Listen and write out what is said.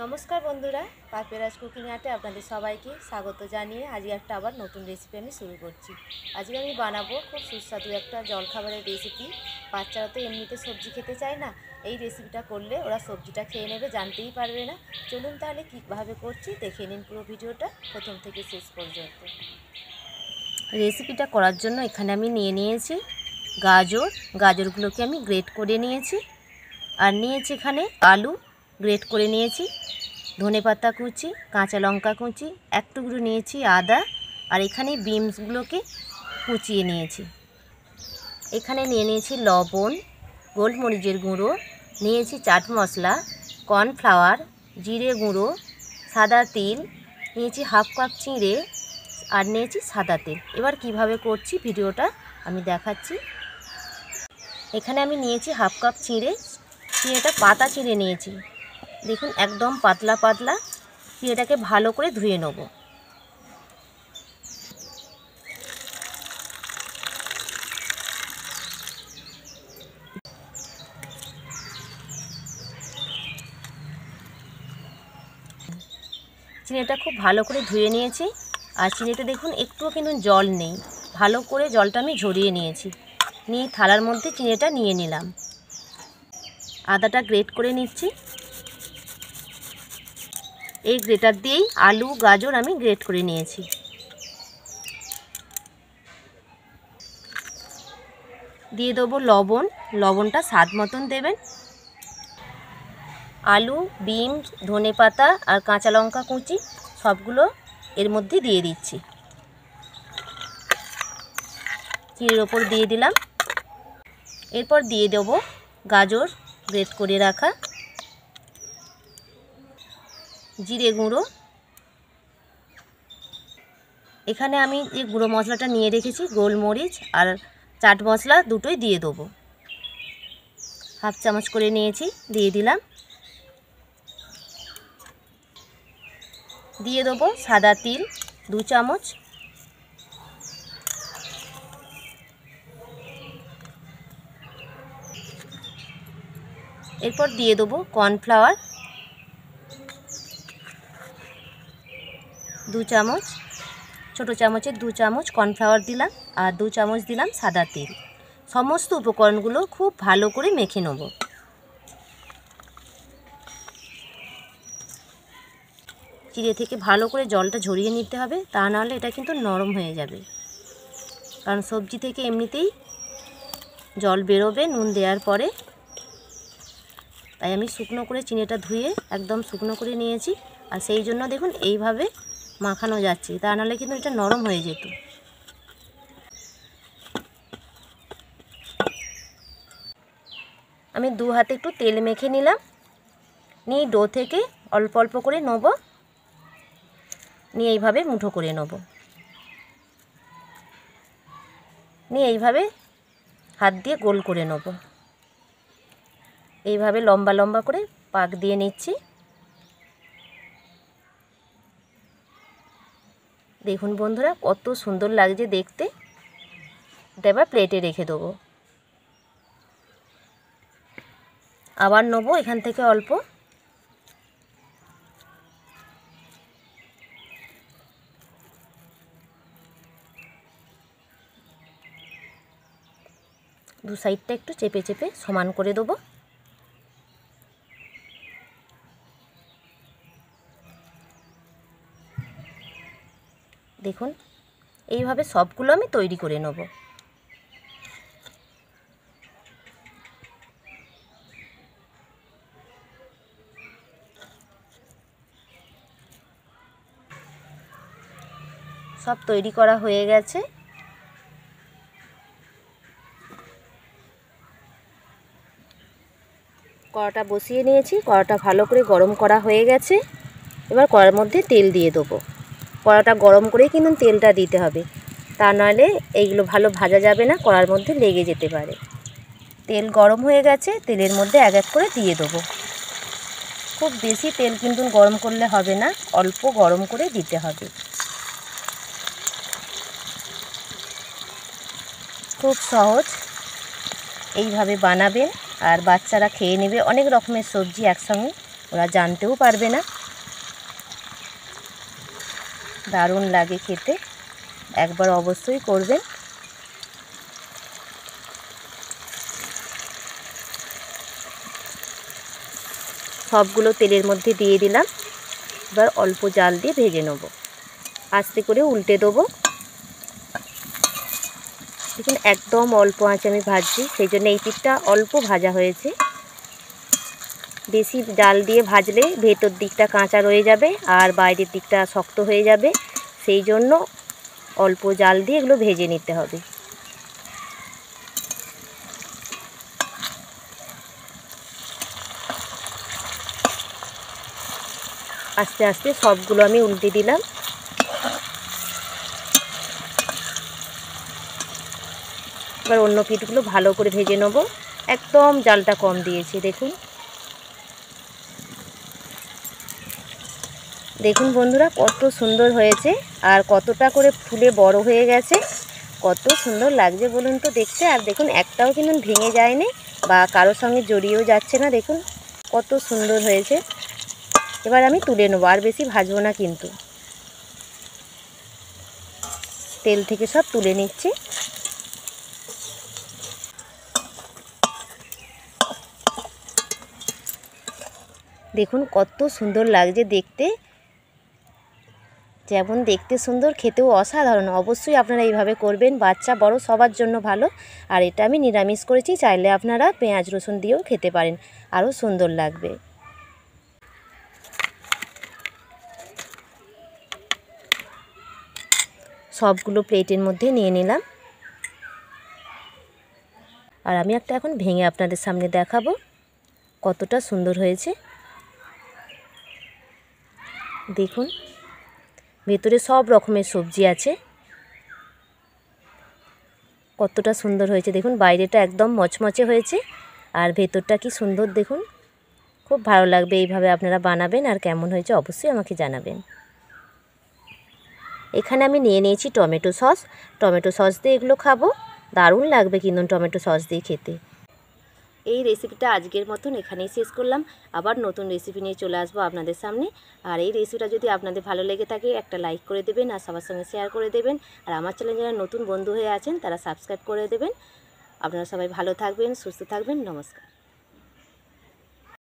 নমস্কার বন্ধুরা, পাপিরাজ কুকিং আর্টে আপনাদের সবাইকে স্বাগত জানিয়ে আজকে একটা আবার নতুন রেসিপি আমি শুরু করছি। আজকে আমি বানাবো খুব সুস্বাদু একটা জলখাবারের রেসিপি। বাচ্চারা তো এমনিতে সবজি খেতে চায় না, এই রেসিপিটা করলে ওরা সবজিটা খেয়ে নেবে, জানতেই পারবে না। চলুন তাহলে কীভাবে করছি দেখে নিন পুরো ভিডিওটা প্রথম থেকে শেষ পর্যন্ত। রেসিপিটা করার জন্য এখানে আমি নিয়ে নিয়েছি গাজরগুলোকে আমি গ্রেট করে নিয়েছি, আর নিয়েছি এখানে আলু গ্রেট করে নিয়েছি, ধনেপাতা কুচি, কাঁচা লঙ্কা কুচি, এক টুকরো নিয়েছি আদা, আর এখানে বিনসগুলোকে কুচিয়ে নিয়েছি। এখানে নিয়ে নিয়েছি লবণ, গোলমরিচের গুঁড়ো, নিয়েছি চাট মশলা, কর্নফ্লাওয়ার, জিরে গুঁড়ো, সাদা তিল, নিয়েছি হাফ কাপ চিঁড়ে, আর নিয়েছি সাদা তেল। এবার কিভাবে করছি ভিডিওটা আমি দেখাচ্ছি। এখানে আমি নিয়েছি হাফ কাপ চিঁড়েটা পাতা চিঁড়ে নিয়েছি, দেখুন একদম পাতলা পাতলা। চিঁড়েটাকে ভালো করে ধুয়ে নেব। চিঁড়েটা খুব ভালো করে ধুয়ে নিয়েছি, আর চিঁড়েতে দেখুন একটুও কিন্তু জল নেই, ভালো করে জলটা আমি ঝরিয়ে নিয়েছি। নিয়ে থালার মধ্যে চিঁড়েটা নিয়ে নিলাম। আদাটা গ্রেট করে নিচ্ছি। এই গ্রেটার দিয়েই আলু গাজর আমি গ্রেট করে নিয়েছি। দিয়ে দেবো লবণ, লবণটা স্বাদ মতন দেবেন। আলু, বিনস, ধনেপাতা আর কাঁচা লঙ্কা কুচি সবগুলো এর মধ্যে দিয়ে দিচ্ছি। চিড়ের ওপর দিয়ে দিলাম। এরপর দিয়ে দেবো গাজর গ্রেট করে রাখা, জিরে গুঁড়ো, এখানে আমি যে গুঁড়ো মশলাটা নিয়ে রেখেছি গোলমরিচ আর চাট মশলা দুটোই দিয়ে দেবো। হাফ চামচ করে নিয়েছি, দিয়ে দিলাম। দিয়ে দেবো সাদা তিল 2 চামচ, এরপর দিয়ে দেবো কর্নফ্লাওয়ার 2 চামচ, ছোটো চামচের 2 চামচ কর্নফ্লাওয়ার দিলাম, আর 2 চামচ দিলাম সাদা তিল। সমস্ত উপকরণগুলো খুব ভালো করে মেখে নেব। চিড়ে থেকে ভালো করে জলটা ঝরিয়ে নিতে হবে, তা নাহলে এটা কিন্তু নরম হয়ে যাবে, কারণ সবজি থেকে এমনিতেই জল বেরোবে নুন দেওয়ার পরে। তাই আমি শুকনো করে চিড়েটা ধুয়ে একদম শুকনো করে নিয়েছি, আর সেই জন্য দেখুন এইভাবে মাখানো যাচ্ছে, তা নাহলে কিন্তু এটা নরম হয়ে যেত। আমি 2 হাতে একটু তেল মেখে নিলাম। নিয়ে ডো থেকে অল্প অল্প করে নেব, নিয়ে এইভাবে মুঠো করে নেব। নিয়ে এইভাবে হাত দিয়ে গোল করে নেব। এইভাবে লম্বা লম্বা করে পাক দিয়ে নিচ্ছি। দেখুন বন্ধুরা কত সুন্দর লাগছে দেখতে। এবার প্লেটে রেখে দেবো। আবার নেবো এখান থেকে অল্প, দু সাইডটা একটু চেপে চেপে সমান করে দেবো। দেখুন এইভাবে সবগুলো আমি তৈরি করে নেব। সব তৈরি করা হয়ে গেছে। কড়াটা বসিয়ে নিয়েছি, কড়াটা ভালো করে গরম করা হয়ে গেছে। এবার কড়ার মধ্যে তেল দিয়ে দেবো। কড়াটা গরম করেই কিন্তু তেলটা দিতে হবে, তা নাহলে এইগুলো ভালো ভাজা যাবে না, কড়ার মধ্যে লেগে যেতে পারে। তেল গরম হয়ে গেছে, তেলের মধ্যে এক এক করে দিয়ে দেবো। খুব বেশি তেল কিন্তু গরম করলে হবে না, অল্প গরম করে দিতে হবে। খুব সহজ, এইভাবে বানাবেন আর বাচ্চারা খেয়ে নেবে। অনেক রকমের সবজি একসঙ্গে ওরা জানতেও পারবে না। দারুণ লাগে খেতে, একবার অবশ্যই করবেন। সবগুলো তেলের মধ্যে দিয়ে দিলাম। এবার অল্প জাল দিয়ে ভেজে নেব, আস্তে করে উল্টে দেবো। দেখুন একদম অল্প আঁচে আমি ভাজছি, সেই জন্য এই পিঠটা অল্প ভাজা হয়েছে। বেশি জাল দিয়ে ভাজলে ভেতর দিকটা কাঁচা রয়ে যাবে আর বাইরের দিকটা শক্ত হয়ে যাবে, সেই জন্য অল্প জাল দিয়ে এগুলো ভেজে নিতে হবে। আস্তে আস্তে সবগুলো আমি উল্টে দিলাম। এবার অন্য পিঠগুলো ভালো করে ভেজে নেব, একদম জালটা কম দিয়েছি। দেখুন দেখুন বন্ধুরা কত সুন্দর হয়েছে আর কতটা করে ফুলে বড় হয়ে গেছে, কত সুন্দর লাগছে বলুন তো দেখতে। আর দেখুন একটাও কিন্তু ভেঙে যায়নি বা কারোর সঙ্গে জড়িয়েও যাচ্ছে না, দেখুন কত সুন্দর হয়েছে। এবার আমি তুলে নেবো, আর বেশি ভাজবো না কিন্তু, তেল থেকে সব তুলে নিচ্ছি। দেখুন কত সুন্দর লাগছে দেখতে, যেমন দেখতে সুন্দর খেতেও অসাধারণ। অবশ্যই আপনারা এইভাবে করবেন, বাচ্চা বড় সবার জন্য ভালো। আর এটা আমি নিরামিষ করেছি, চাইলে আপনারা পেঁয়াজ রসুন দিয়েও খেতে পারেন, আরও সুন্দর লাগবে। সবগুলো প্লেটের মধ্যে নিয়ে নিলাম, আর আমি একটা এখন ভেঙে আপনাদের সামনে দেখাবো কতটা সুন্দর হয়েছে। দেখুন ভেতরে সব রকমের সবজি আছে, কতটা সুন্দর হয়েছে। দেখুন বাইরেটা একদম মচমচে হয়েছে আর ভেতরটা কি সুন্দর দেখুন, খুব ভালো লাগবে। এইভাবে আপনারা বানাবেন আর কেমন হয়েছে অবশ্যই আমাকে জানাবেন। এখানে আমি নিয়ে নিয়েছি টমেটো সস, টমেটো সস দিয়ে এগুলো খাবো, দারুণ লাগবে কিন্তু টমেটো সস দিয়ে খেতে। এই রেসিপিটা আজকের মতন এখানেই শেষ করলাম, আবার নতুন রেসিপি নিয়ে চলে আসবো আপনাদের সামনে। আর এই রেসিপিটা যদি আপনাদের ভালো লেগে থাকে একটা লাইক করে দেবেন আর সবার সঙ্গে শেয়ার করে দেবেন। আর আমার চ্যানেলে যারা নতুন বন্ধু হয়ে আছেন তারা সাবস্ক্রাইব করে দেবেন। আপনারা সবাই ভালো থাকবেন, সুস্থ থাকবেন, নমস্কার।